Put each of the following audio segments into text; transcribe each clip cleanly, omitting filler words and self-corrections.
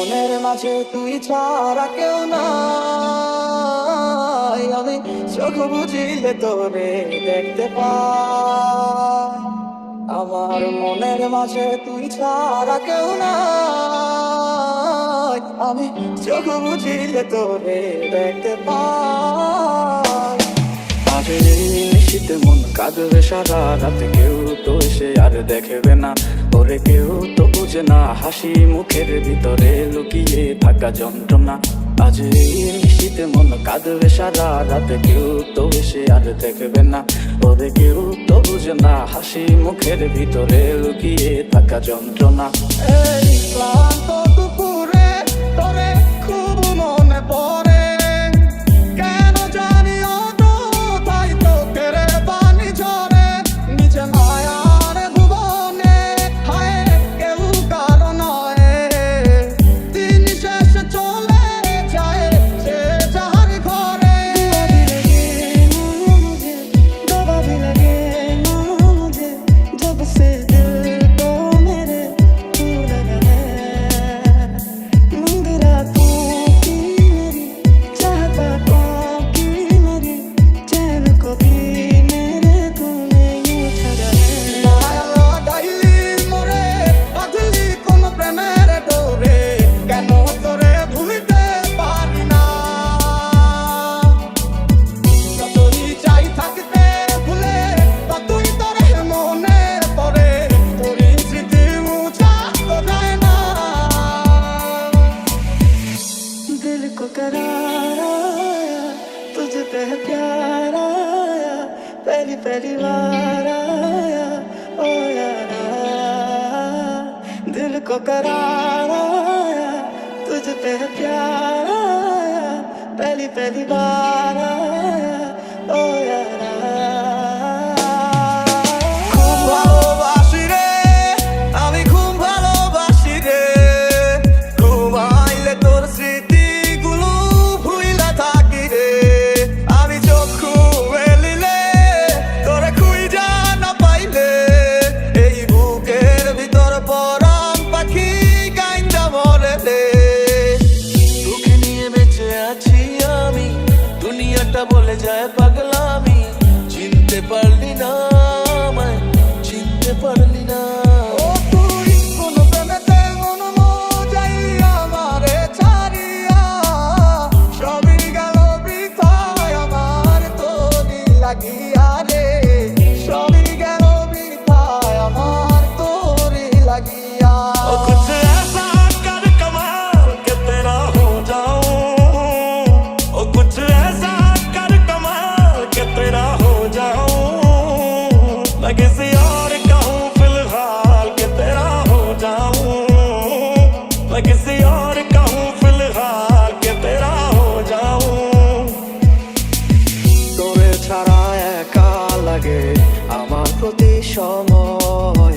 মনের মাঝে তুই ছাড়া কেউ নাই, আমি চোখ বুঝিলে তোরে দেখতে পাই। আমার মনের মাঝে তুই ছাড়া কেউ নাই, আমি চোখ বুঝিলে তোরে দেখতে পাই। আরে নিশীতে মন কাঁদবে সারা রাত, কেউ তো এসে আর দেখবে না ওরে, কেউ তো বুঝে না হাসি মুখের ভিতরে লুকিয়ে থাকা যন্ত্রণা। আজ এই নিশীতে মন কাঁদবে সারা রাত, কেউ তো এসে আর দেখবে না ওরে, কেউ তো বুঝে না হাসি মুখের ভিতরে লুকিয়ে থাকা যন্ত্রণা। এই ক্লান্ত দুপুরে তোরে খুব মনে পড়ে, কেন জানি অযথাই চোখের পানি ঝরে। নিচে মায়ার ভুবনে হায় কেউ কারো নয়, দিন শেষে চলে যায় সে যার ঘরে। दवा भी लगे मुझे जब से दिल को मेरे तू लगा है। नींद रातों की मेरी, चाहतों की मेरी, चैन को भी मेरे तूने यूं ठगा है। माया लगाइली मोरे बांधली কোনো প্রেমের ডোরে, কেন তোরে ভুলতে পারি না। যতই চাই থাকতে ভুলে ততই তোরে মনে পড়ে, তোরই স্মৃতি মুছা তো যায় না। दिल को करार आया, तुझ पे प्यार आया, पहली पहली बार आया ओ यारा। दिल को करार आया, तुझ पे प्यार आया, पहली पहली बार आया ओ यारा। খুব ভালোবাসি রে আমি, খুব ভালোবাসি রে, ঘুমাইলে তোর স্মৃতিগুলো ভুইলা থাকি রে। আমি চক্ষু মেলিলে তোরে খুঁজা না পাইলে, এই বুকের ভিতর পরাণ পাখি গাইন্দা মরে রে। তোকে নিয়ে বেঁচে আছি আমি, দুনিয়াটা বলে যায় পাগলামি। চিনতে পারলি না আমায়, চিনতে পারলি না। ও তুই কোন প্রেমেতে মন মজাইয়া আমারে ছাড়িয়া, সবই গেল বৃথায় আমার তোরি লাগিয়া রে, সবই গেল বৃথায় আমার তোরি লাগিয়া। ও कुछ ऐसा कर कमाल के तेरा हो जाऊं, ओ कुछ ऐसा कर कमाल के तेरा हो जाऊं। मैं किसी और का हूं फिलहाल के तेरा हो जाऊं, मैं किसी और का हूं फिलहाल के तेरा हो जाऊं। তোরে ছাড়া একা লাগে আমার প্রতি সময়,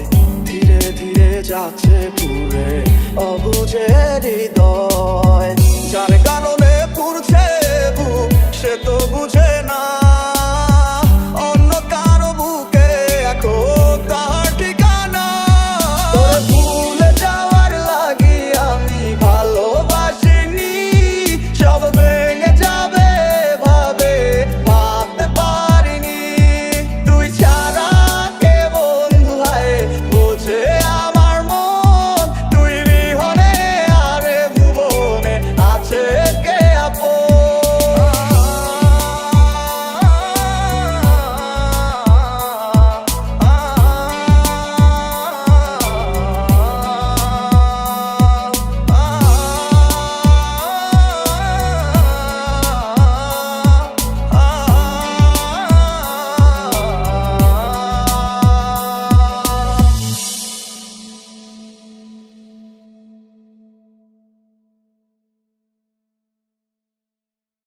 ধীরে ধীরে যাচ্ছে পুরে অবুঝে হৃদয়।